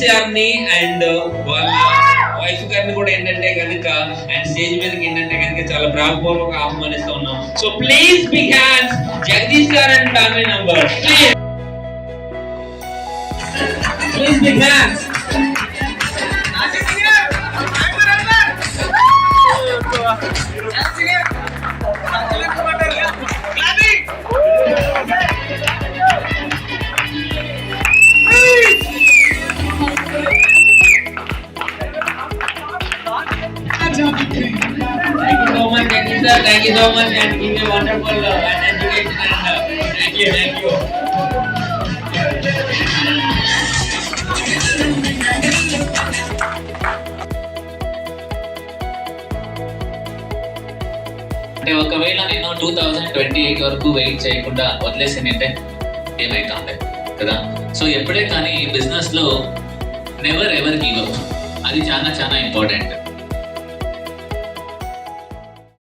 గారిని అండ్ వాళ్ళ వైఫ్ గారిని కూడా ఏంటంటే కనుక అండ్ స్టేజ్ మీదకి ఏంటంటే కనుక చాలా ప్రాణపూర్వక ఆహ్వానిస్తూ ఉన్నాం. So please big hands Jagadish గారు and family member. Please big hands. Thank you so much and give a wonderful and education and thank you. అంటే ఒకవేళ నేను 2028 వరకు వెయిట్ చేయకుండా వదిలేసిందంటే ఏమైతుంది కదా. సో ఎప్పుడే కానీ బిజినెస్ లో నెవర్ ఎవర్ గివ్ అప్, అది చాలా చాలా ఇంపార్టెంట్.